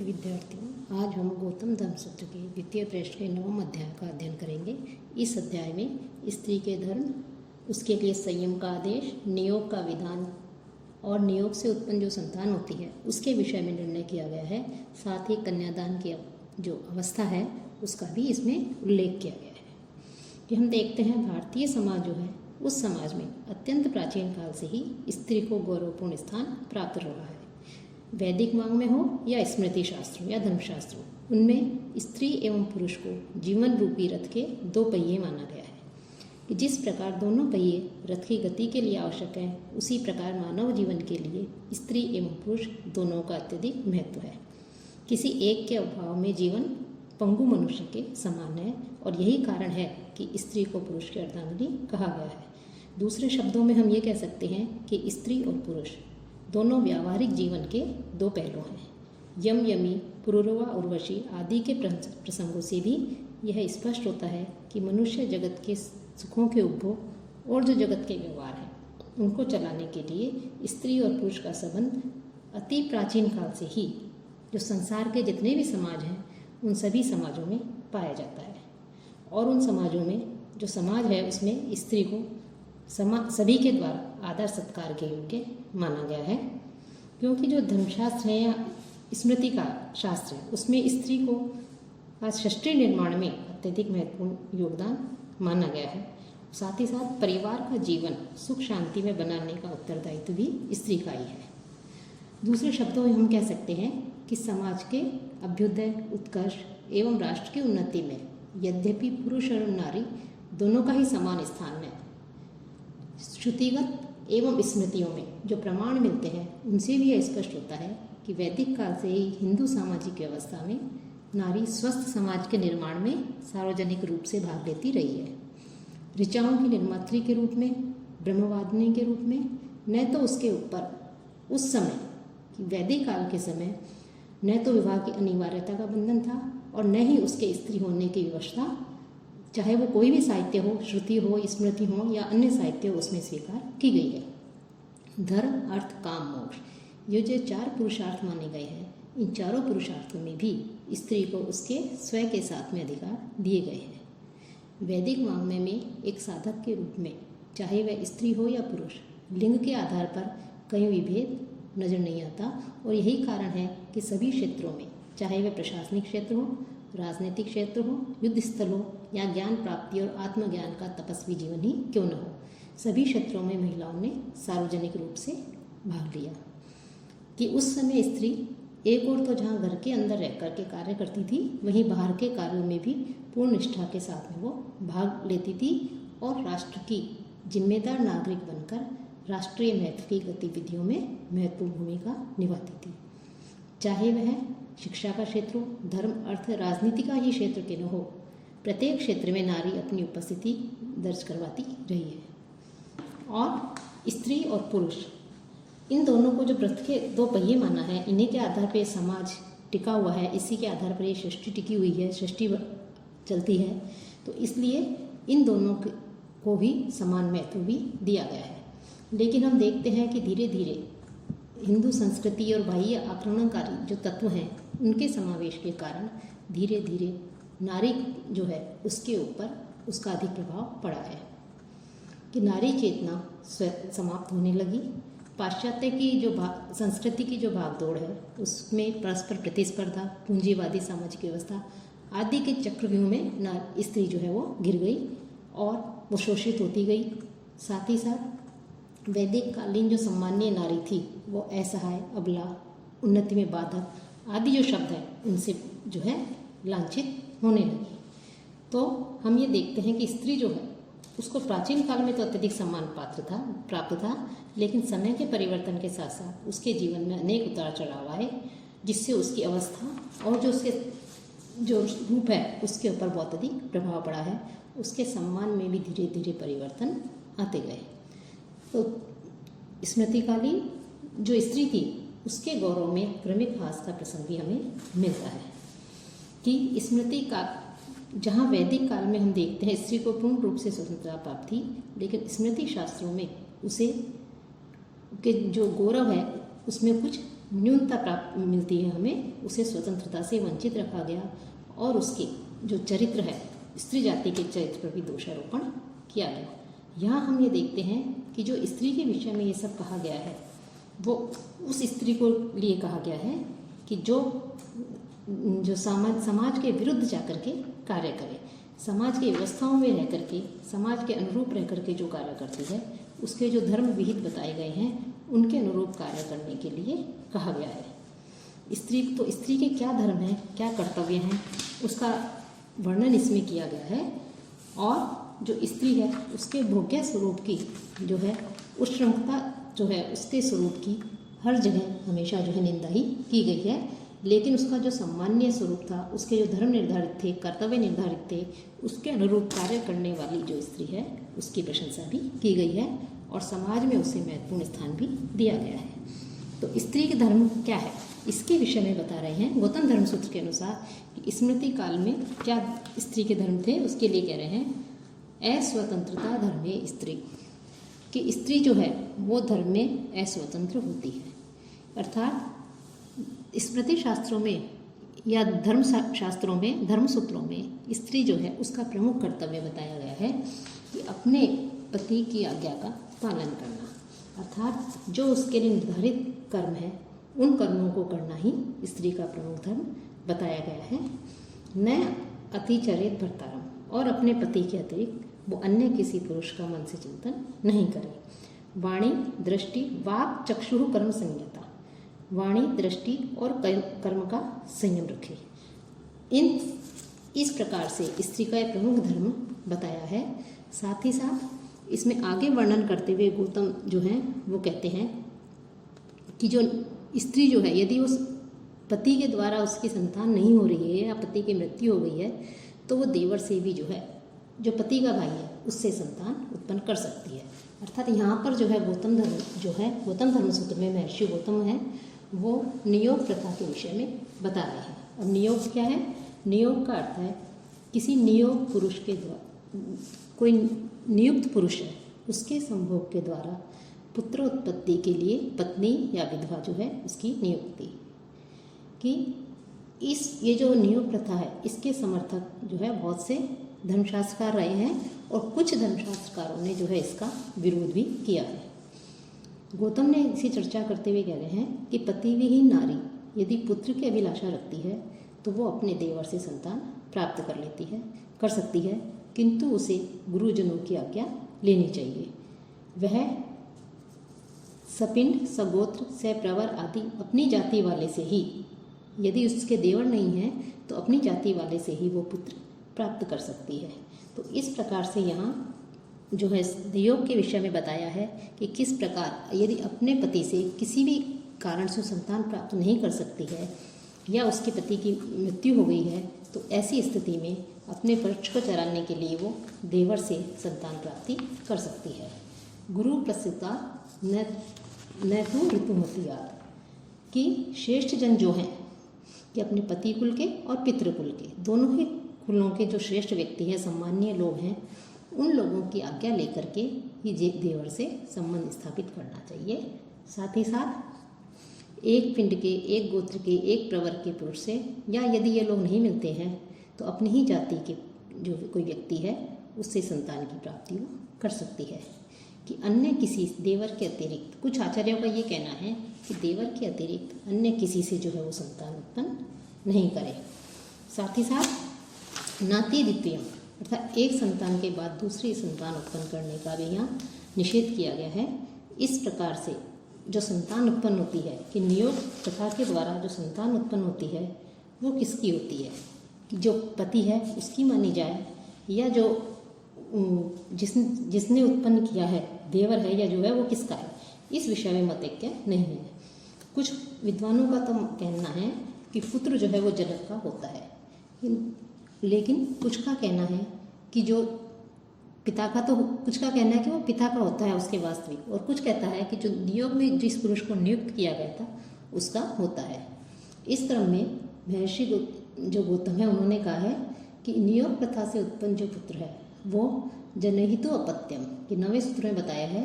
प्रिय विद्यार्थियों, आज हम गौतम धम्मसूत्र के द्वितीय पृष्ठ के 9वें अध्याय का अध्ययन करेंगे। इस अध्याय में स्त्री के धर्म, उसके लिए संयम का आदेश, नियोग का विधान और नियोग से उत्पन्न जो संतान होती है उसके विषय में निर्णय किया गया है। साथ ही कन्यादान की जो अवस्था है उसका भी इसमें उल्लेख किया गया है। कि हम देखते हैं भारतीय समाज जो है उस समाज में अत्यंत प्राचीन काल से ही स्त्री को गौरवपूर्ण स्थान प्राप्त रहा है। वैदिक मांग में हो या स्मृति शास्त्रों या धर्मशास्त्रों, उनमें स्त्री एवं पुरुष को जीवन रूपी रथ के दो पहिए माना गया है कि जिस प्रकार दोनों पहिए रथ की गति के लिए आवश्यक हैं, उसी प्रकार मानव जीवन के लिए स्त्री एवं पुरुष दोनों का अत्यधिक महत्व है। किसी एक के अभाव में जीवन पंगु मनुष्य के समान है और यही कारण है कि स्त्री को पुरुष की अर्धांगिनी कहा गया है। दूसरे शब्दों में हम ये कह सकते हैं कि स्त्री और पुरुष दोनों व्यावहारिक जीवन के दो पहलू हैं। यम यमी, पुरुरवा, उर्वशी आदि के प्रसंगों से भी यह स्पष्ट होता है कि मनुष्य जगत के सुखों के उपभोग और जो जगत के व्यवहार हैं उनको चलाने के लिए स्त्री और पुरुष का संबंध अति प्राचीन काल से ही जो संसार के जितने भी समाज हैं उन सभी समाजों में पाया जाता है। और उन समाजों में जो समाज है उसमें स्त्री को सभी के द्वारा आदर सत्कार के योग्य माना गया है, क्योंकि जो धर्मशास्त्र है या स्मृति का शास्त्र है उसमें स्त्री को आज सृष्टि निर्माण में अत्यधिक महत्वपूर्ण योगदान माना गया है। साथ ही साथ परिवार का जीवन सुख शांति में बनाने का उत्तरदायित्व भी स्त्री का ही है। दूसरे शब्दों में हम कह सकते हैं कि समाज के अभ्युदय, उत्कर्ष एवं राष्ट्र की उन्नति में यद्यपि पुरुष और नारी दोनों का ही समान स्थान है, श्रुतिगत एवं स्मृतियों में जो प्रमाण मिलते हैं उनसे भी यह स्पष्ट होता है कि वैदिक काल से ही हिंदू सामाजिक व्यवस्था में नारी स्वस्थ समाज के निर्माण में सार्वजनिक रूप से भाग लेती रही है। ऋचाओं की निर्मात्री के रूप में, ब्रह्मवादिनी के रूप में, न तो उसके ऊपर उस समय कि वैदिक काल के समय न तो विवाह की अनिवार्यता का बंधन था और न ही उसके स्त्री होने की व्यवस्था, चाहे वो कोई भी साहित्य हो, श्रुति हो, स्मृति हो या अन्य साहित्य हो, उसमें स्वीकार की गई है। धर्म, अर्थ, काम, मोक्ष, ये जो 4 पुरुषार्थ माने गए हैं, इन चारों पुरुषार्थों में भी स्त्री को उसके स्वयं के साथ में अधिकार दिए गए हैं। वैदिक वाङ्मय में एक साधक के रूप में चाहे वह स्त्री हो या पुरुष, लिंग के आधार पर कहीं विभेद नजर नहीं आता और यही कारण है कि सभी क्षेत्रों में, चाहे वह प्रशासनिक क्षेत्र हो, राजनीतिक क्षेत्र हो, युद्ध स्थल हो या ज्ञान प्राप्ति और आत्मज्ञान का तपस्वी जीवन ही क्यों न हो, सभी क्षेत्रों में महिलाओं ने सार्वजनिक रूप से भाग लिया। कि उस समय स्त्री एक और तो जहाँ घर के अंदर रह कर के कार्य करती थी, वहीं बाहर के कार्यों में भी पूर्ण निष्ठा के साथ में वो भाग लेती थी और राष्ट्र की जिम्मेदार नागरिक बनकर राष्ट्रीय महत्व की गतिविधियों में महत्वपूर्ण भूमिका निभाती थी। चाहे वह शिक्षा का क्षेत्र हो, धर्म, अर्थ, राजनीति का ही क्षेत्र क्यों न हो, प्रत्येक क्षेत्र में नारी अपनी उपस्थिति दर्ज करवाती रही है। और स्त्री और पुरुष इन दोनों को जो रथ के दो पहिए माना है, इन्हीं के आधार पर समाज टिका हुआ है, इसी के आधार पर ये सृष्टि टिकी हुई है, सृष्टि चलती है। तो इसलिए इन दोनों को भी समान महत्व भी दिया गया है। लेकिन हम देखते हैं कि धीरे धीरे हिंदू संस्कृति और बाह्य आक्रमणकारी जो तत्व हैं उनके समावेश के कारण धीरे धीरे नारी जो है उसके ऊपर उसका अधिक प्रभाव पड़ा है कि नारी चेतना समाप्त होने लगी। पाश्चात्य की जो संस्कृति की जो भागदौड़ है उसमें परस्पर प्रतिस्पर्धा, पूंजीवादी सामाजिक व्यवस्था आदि के चक्रव्यूह में स्त्री जो है वो गिर गई और वो शोषित होती गई। साथ ही साथ वैदिक कालीन जो सम्मानीय नारी थी वो असहाय, अबला, उन्नति में बाधक आदि जो शब्द हैं उनसे जो है लांछित होने लगी। तो हम ये देखते हैं कि स्त्री जो है उसको प्राचीन काल में तो अत्यधिक सम्मान प्राप्त था, लेकिन समय के परिवर्तन के साथ साथ उसके जीवन में अनेक उतार चढ़ाव आए, जिससे उसकी अवस्था और जो उसके जो रूप है उसके ऊपर बहुत अधिक प्रभाव पड़ा है। उसके सम्मान में भी धीरे धीरे परिवर्तन आते गए। तो स्मृतिकालीन जो स्त्री थी उसके गौरव में क्रमिक ह्रास का प्रसंग भी हमें मिलता है कि स्मृति का जहाँ वैदिक काल में हम देखते हैं स्त्री को पूर्ण रूप से स्वतंत्रता प्राप्त थी, लेकिन स्मृति शास्त्रों में उसे के जो गौरव है उसमें कुछ न्यूनता प्राप्त मिलती है हमें, उसे स्वतंत्रता से वंचित रखा गया और उसके जो चरित्र है, स्त्री जाति के चरित्र पर भी दोषारोपण किया गया। यहाँ हम ये देखते हैं कि जो स्त्री के विषय में ये सब कहा गया है वो उस स्त्री को लिए कहा गया है कि जो समाज के विरुद्ध जाकर के कार्य करे, समाज की व्यवस्थाओं में रह करके, समाज के अनुरूप रह करके जो कार्य करती है, उसके जो धर्म विहित बताए गए हैं उनके अनुरूप कार्य करने के लिए कहा गया है। स्त्री के क्या धर्म हैं, क्या कर्तव्य हैं, उसका वर्णन इसमें किया गया है। और जो स्त्री है उसके भोग्य स्वरूप की जो है उच्छृंखलता जो है उसके स्वरूप की हर जगह हमेशा जो है निंदा ही की गई है, लेकिन उसका जो सम्मानीय स्वरूप था, उसके जो धर्म निर्धारित थे, कर्तव्य निर्धारित थे, उसके अनुरूप कार्य करने वाली जो स्त्री है उसकी प्रशंसा भी की गई है और समाज में उसे महत्वपूर्ण स्थान भी दिया गया है। तो स्त्री के धर्म क्या है, इसके विषय में बता रहे हैं गौतम धर्म सूत्र के अनुसार कि स्मृति काल में क्या स्त्री के धर्म थे। उसके लिए कह रहे हैं अस्वतंत्रता धर्मे स्त्री, कि स्त्री जो है वो धर्म में अस्वतंत्र होती है। अर्थात स्मृति शास्त्रों में या धर्म शास्त्रों में, धर्म सूत्रों में स्त्री जो है उसका प्रमुख कर्तव्य बताया गया है कि अपने पति की आज्ञा का पालन करना, अर्थात जो उसके लिए निर्धारित कर्म है उन कर्मों को करना ही स्त्री का प्रमुख धर्म बताया गया है। न अतिचरेत भर्तारम, और अपने पति के अतिरिक्त वो अन्य किसी पुरुष का मन से चिंतन नहीं करे। वाणी दृष्टि वाक चक्षुः कर्म संयता, वाणी दृष्टि और कर्म का संयम रखे। इस प्रकार से स्त्री का एक प्रमुख धर्म बताया है। साथ ही साथ इसमें आगे वर्णन करते हुए गौतम जो हैं वो कहते हैं कि जो स्त्री जो है यदि उस पति के द्वारा उसकी संतान नहीं हो रही है या पति की मृत्यु हो गई है तो वो देवर से भी जो है, जो पति का भाई है, उससे संतान उत्पन्न कर सकती है। अर्थात यहाँ पर जो है गौतम धर्म सूत्र में महर्षि गौतम है वो नियोग प्रथा के विषय में बता रहे हैं। अब नियोग क्या है? नियोग का अर्थ है किसी नियोग पुरुष के द्वारा, कोई नियुक्त पुरुष है उसके संभोग के द्वारा पुत्र उत्पत्ति के लिए पत्नी या विधवा जो है उसकी नियुक्ति कि ये जो नियोग प्रथा है इसके समर्थक जो है बहुत से धर्मशास्त्रकार रहे हैं और कुछ धर्मशास्त्रकारों ने जो है इसका विरोध भी किया है। गौतम ने इसी चर्चा करते हुए कह रहे हैं कि पतिविहीन नारी यदि पुत्र की अभिलाषा रखती है तो वो अपने देवर से संतान प्राप्त कर सकती है, किंतु उसे गुरुजनों की आज्ञा लेनी चाहिए। वह सपिंड, सगोत्र, सप्रवर आदि अपनी जाति वाले से ही, यदि उसके देवर नहीं है तो अपनी जाति वाले से ही वो पुत्र प्राप्त कर सकती है। तो इस प्रकार से यहाँ जो है नियोग के विषय में बताया है कि किस प्रकार यदि अपने पति से किसी भी कारण से संतान प्राप्त नहीं कर सकती है या उसके पति की मृत्यु हो गई है तो ऐसी स्थिति में अपने पक्ष को चलाने के लिए वो देवर से संतान प्राप्ति कर सकती है। गुरु प्रसिद्धा न तो ऋतुमती याद, कि श्रेष्ठ जन जो हैं कि अपने पति कुल के और पितृकुल के दोनों ही कुलों के जो श्रेष्ठ व्यक्ति हैं, सम्मानीय लोग हैं, उन लोगों की आज्ञा लेकर के ही देवर से संबंध स्थापित करना चाहिए। साथ ही साथ एक पिंड के, एक गोत्र के, एक प्रवर के पुरुष से, या यदि ये लोग नहीं मिलते हैं तो अपनी ही जाति के जो कोई व्यक्ति है उससे संतान की प्राप्ति वो कर सकती है। कि अन्य किसी देवर के अतिरिक्त, कुछ आचार्यों का ये कहना है कि देवर के अतिरिक्त अन्य किसी से जो है वो संतान उत्पन्न नहीं करे। साथ ही साथ नाती द्वितीयम, अर्थात एक संतान के बाद दूसरी संतान उत्पन्न करने का भी यहाँ निषेध किया गया है। इस प्रकार से जो संतान उत्पन्न होती है कि नियोग प्रथा के द्वारा जो संतान उत्पन्न होती है वो किसकी होती है, कि जो पति है उसकी मानी जाए या जो जिसने उत्पन्न किया है देवर है या जो है वो किसका है, इस विषय में मत ऐक्य नहीं है। कुछ विद्वानों का तो कहना है कि पुत्र जो है वो जनक का होता है, लेकिन कुछ का कहना है कि जो पिता का, तो कुछ का कहना है कि वो पिता का होता है उसके वास्तविक, और कुछ कहता है कि जो नियोग में जिस पुरुष को नियुक्त किया गया था उसका होता है। इस क्रम में महर्षि जो गौतम है उन्होंने कहा है कि नियोग प्रथा से उत्पन्न जो पुत्र है वो जनहितो अपत्यम, कि 9वें सूत्र में बताया है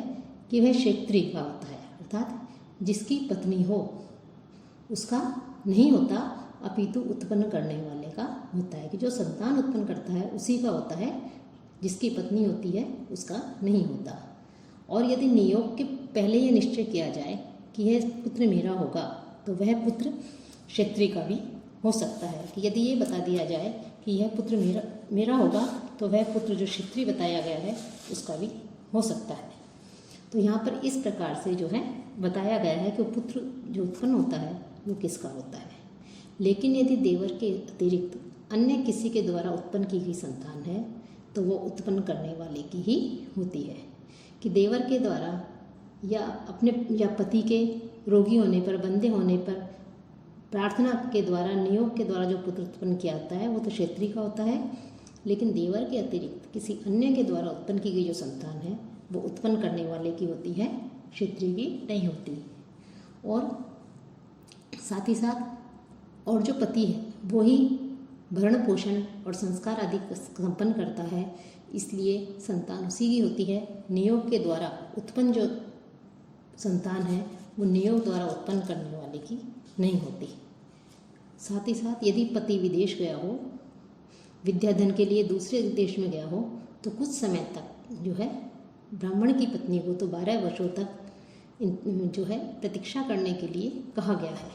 कि वह क्षेत्रीय का होता है, अर्थात जिसकी पत्नी हो उसका नहीं होता, अपितु उत्पन्न करने वाले का होता है। कि जो संतान उत्पन्न करता है उसी का होता है, जिसकी पत्नी होती है उसका नहीं होता। और यदि नियोग के पहले यह निश्चय किया जाए कि यह पुत्र मेरा होगा, तो वह पुत्र क्षत्रिय का भी हो सकता है। कि यदि ये बता दिया जाए कि यह पुत्र मेरा होगा, तो वह पुत्र जो क्षत्रिय बताया गया है उसका भी हो सकता है। तो यहाँ पर इस प्रकार से जो है बताया गया है कि वो पुत्र जो उत्पन्न होता है वो किसका होता है। लेकिन यदि देवर के अतिरिक्त अन्य किसी के द्वारा उत्पन्न की गई संतान है, तो वो उत्पन्न करने वाले की ही होती है। कि देवर के द्वारा या पति के रोगी होने पर, बंधे होने पर, प्रार्थना के द्वारा, नियोग के द्वारा जो पुत्र उत्पन्न किया जाता है वो तो क्षत्रिय का होता है। लेकिन देवर के अतिरिक्त किसी अन्य के द्वारा उत्पन्न की गई जो संतान है वो उत्पन्न करने वाले की होती है, क्षत्रिय की नहीं होती। और साथ ही साथ और जो पति है वो ही भरण पोषण और संस्कार आदि संपन्न करता है, इसलिए संतान उसी की होती है। नियोग के द्वारा उत्पन्न जो संतान है वो नियोग द्वारा उत्पन्न करने वाले की नहीं होती। साथ ही साथ यदि पति विदेश गया हो, विद्याधन के लिए दूसरे देश में गया हो, तो कुछ समय तक जो है ब्राह्मण की पत्नी को तो 12 वर्षों तक जो है प्रतीक्षा करने के लिए कहा गया है।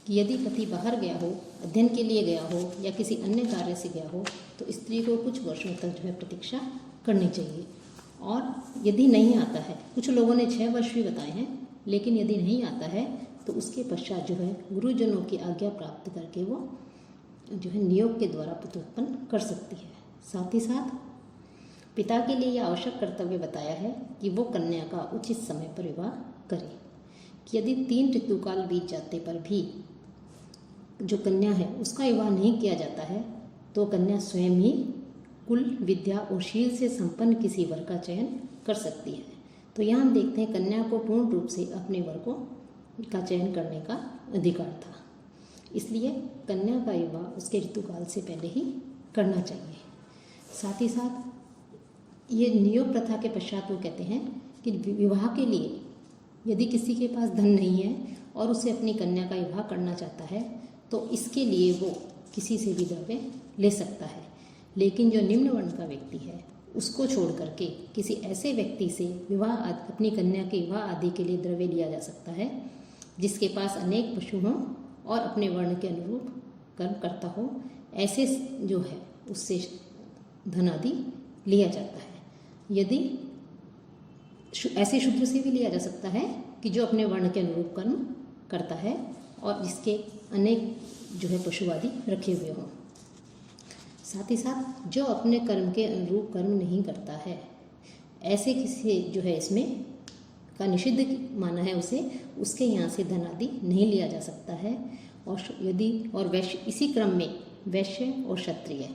कि यदि पति बाहर गया हो, अध्ययन के लिए गया हो या किसी अन्य कार्य से गया हो, तो स्त्री को कुछ वर्षों तक जो है प्रतीक्षा करनी चाहिए। और यदि नहीं आता है, कुछ लोगों ने 6 वर्ष भी बताए हैं, लेकिन यदि नहीं आता है तो उसके पश्चात जो है गुरुजनों की आज्ञा प्राप्त करके वो जो है नियोग के द्वारा पुत्र उत्पन्न कर सकती है। साथ ही साथ पिता के लिए यह आवश्यक कर्तव्य बताया है कि वो कन्या का उचित समय पर विवाह करे। कि यदि 3 ऋतुकाल बीत जाते पर भी जो कन्या है उसका विवाह नहीं किया जाता है, तो कन्या स्वयं ही कुल, विद्या और शील से संपन्न किसी वर का चयन कर सकती है। तो यहाँ हम देखते हैं कन्या को पूर्ण रूप से अपने वर का चयन करने का अधिकार था, इसलिए कन्या का विवाह उसके ऋतुकाल से पहले ही करना चाहिए। साथ ही साथ ये नियोग प्रथा के पश्चात वो कहते हैं कि विवाह के लिए यदि किसी के पास धन नहीं है और उसे अपनी कन्या का विवाह करना चाहता है, तो इसके लिए वो किसी से भी द्रव्य ले सकता है। लेकिन जो निम्न वर्ण का व्यक्ति है उसको छोड़ करके किसी ऐसे व्यक्ति से विवाह अपनी कन्या के विवाह आदि के लिए द्रव्य लिया जा सकता है जिसके पास अनेक पशु हों और अपने वर्ण के अनुरूप कर्म करता हो। ऐसे जो है उससे धन आदि लिया जाता है। यदि ऐसे शूद्र से भी लिया जा सकता है कि जो अपने वर्ण के अनुरूप कर्म करता है और जिसके अनेक जो है पशु आदि रखे हुए हों। साथ ही साथ जो अपने कर्म के अनुरूप कर्म नहीं करता है, ऐसे किसी जो है इसमें का निषिद्ध माना है उसे, उसके यहाँ से धन आदि नहीं लिया जा सकता है। और यदि और वैश्य, इसी क्रम में वैश्य और क्षत्रिय,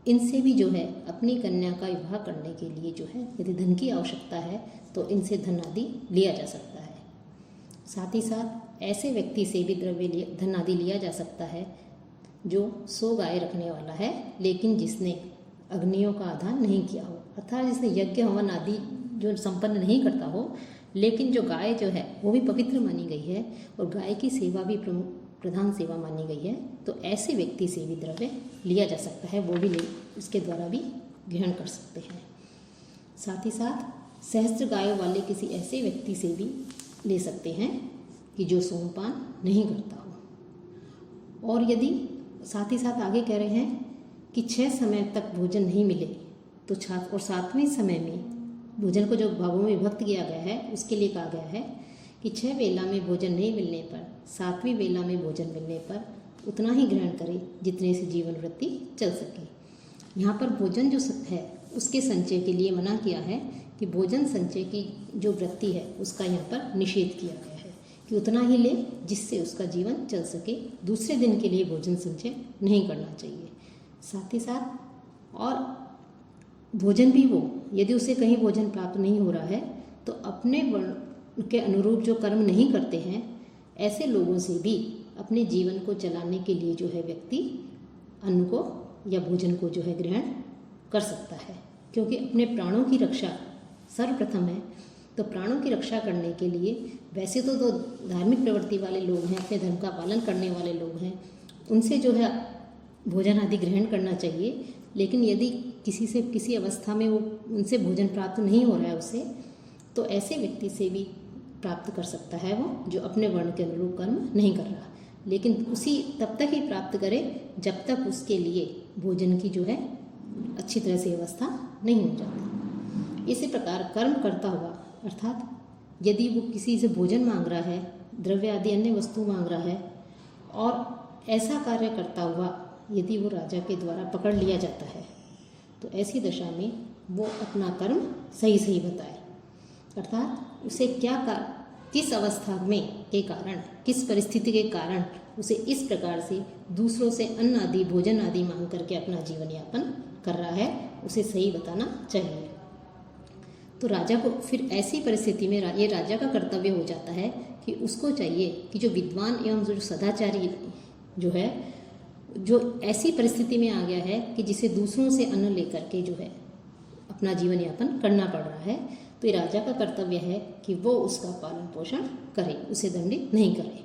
इनसे भी जो है अपनी कन्या का विवाह करने के लिए जो है यदि धन की आवश्यकता है तो इनसे धन आदि लिया जा सकता है। साथ ही साथ ऐसे व्यक्ति से भी द्रव्य धन आदि लिया जा सकता है जो 100 गाय रखने वाला है, लेकिन जिसने अग्नियों का आधान नहीं किया हो, अर्थात जिसने यज्ञ हवन आदि जो संपन्न नहीं करता हो, लेकिन जो गाय जो है वो भी पवित्र मानी गई है और गाय की सेवा भी प्रधान सेवा मानी गई है, तो ऐसे व्यक्ति से भी द्रव्य लिया जा सकता है, वो भी इसके द्वारा भी ग्रहण कर सकते हैं। साथ ही साथ सहस्त्र गायों वाले किसी ऐसे व्यक्ति से भी ले सकते हैं कि जो सोमपान नहीं करता हो। और यदि साथ ही साथ आगे कह रहे हैं कि 6 समय तक भोजन नहीं मिले तो और 7वें समय में भोजन को जो भागों में विभक्त किया गया है उसके लिए कहा गया है कि 6 वेला में भोजन नहीं मिलने पर 7वीं वेला में भोजन मिलने पर उतना ही ग्रहण करे जितने से जीवन वृत्ति चल सके। यहाँ पर भोजन जो है उसके संचय के लिए मना किया है कि भोजन संचय की जो वृत्ति है उसका यहाँ पर निषेध किया गया है कि उतना ही ले जिससे उसका जीवन चल सके, दूसरे दिन के लिए भोजन संचय नहीं करना चाहिए। साथ ही साथ और भोजन भी वो यदि उसे कहीं भोजन प्राप्त नहीं हो रहा है तो अपने वर्ण के अनुरूप जो कर्म नहीं करते हैं ऐसे लोगों से भी अपने जीवन को चलाने के लिए जो है व्यक्ति अन्न को या भोजन को जो है ग्रहण कर सकता है, क्योंकि अपने प्राणों की रक्षा सर्वप्रथम है। तो प्राणों की रक्षा करने के लिए वैसे तो धार्मिक प्रवृत्ति वाले लोग हैं, अपने धर्म का पालन करने वाले लोग हैं, उनसे जो है भोजन आदि ग्रहण करना चाहिए। लेकिन यदि किसी से किसी अवस्था में वो उनसे भोजन प्राप्त नहीं हो रहा है उसे, तो ऐसे व्यक्ति से भी प्राप्त कर सकता है वो जो अपने वर्ण के अनुरूप कर्म नहीं कर रहा, लेकिन उसी तब तक ही प्राप्त करे जब तक उसके लिए भोजन की जो है अच्छी तरह से व्यवस्था नहीं हो जाती। इसी प्रकार कर्म करता हुआ, अर्थात यदि वो किसी से भोजन मांग रहा है, द्रव्य आदि अन्य वस्तु मांग रहा है, और ऐसा कार्य करता हुआ यदि वो राजा के द्वारा पकड़ लिया जाता है, तो ऐसी दशा में वो अपना कर्म सही सही बताए, अर्थात उसे किस अवस्था में के कारण, किस परिस्थिति के कारण उसे इस प्रकार से दूसरों से अन्न आदि भोजन आदि मांग करके अपना जीवन यापन कर रहा है, उसे सही बताना चाहिए। तो राजा को फिर ऐसी परिस्थिति में ये राजा का कर्तव्य हो जाता है कि उसको चाहिए कि जो विद्वान एवं जो सदाचारी जो है, जो ऐसी परिस्थिति में आ गया है कि जिसे दूसरों से अन्न लेकर के जो है अपना जीवन यापन करना पड़ रहा है, तो ये राजा का कर्तव्य है कि वो उसका पालन पोषण करे, उसे दंडित नहीं करे।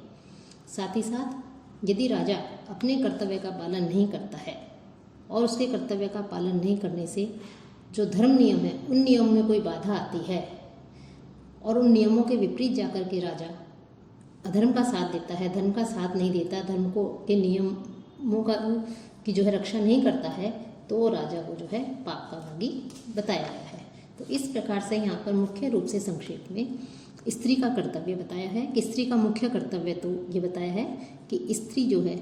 साथ ही साथ यदि राजा अपने कर्तव्य का पालन नहीं करता है और उसके कर्तव्य का पालन नहीं करने से जो धर्म नियम है उन नियमों में कोई बाधा आती है और उन नियमों के विपरीत जाकर के राजा अधर्म का साथ देता है, धर्म का साथ नहीं देता, धर्म को के नियमों की जो है रक्षा नहीं करता है, तो वो राजा को जो है पाप का भागी बताया गया है। तो इस प्रकार से यहाँ पर मुख्य रूप से संक्षेप में स्त्री का कर्तव्य बताया है कि स्त्री का मुख्य कर्तव्य तो ये बताया है कि स्त्री जो है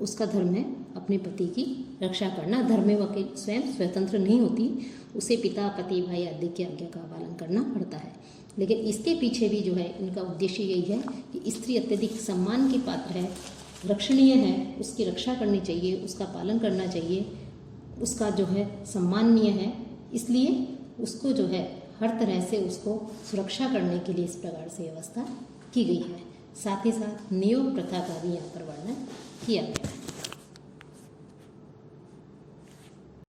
उसका धर्म है अपने पति की रक्षा करना। धर्म में वह स्वयं स्वतंत्र नहीं होती, उसे पिता पति भाई आदि की आज्ञा का पालन करना पड़ता है। लेकिन इसके पीछे भी जो है इनका उद्देश्य यही है कि स्त्री अत्यधिक सम्मान की पात्र है, रक्षणीय है, उसकी रक्षा करनी चाहिए, उसका पालन करना चाहिए, उसका जो है सम्माननीय है, इसलिए उसको जो है हर तरह से उसको सुरक्षा करने के लिए इस प्रकार से व्यवस्था की गई है। साथ ही साथ नियोग प्रथा का भी यहाँ पर वर्णन किया गया है।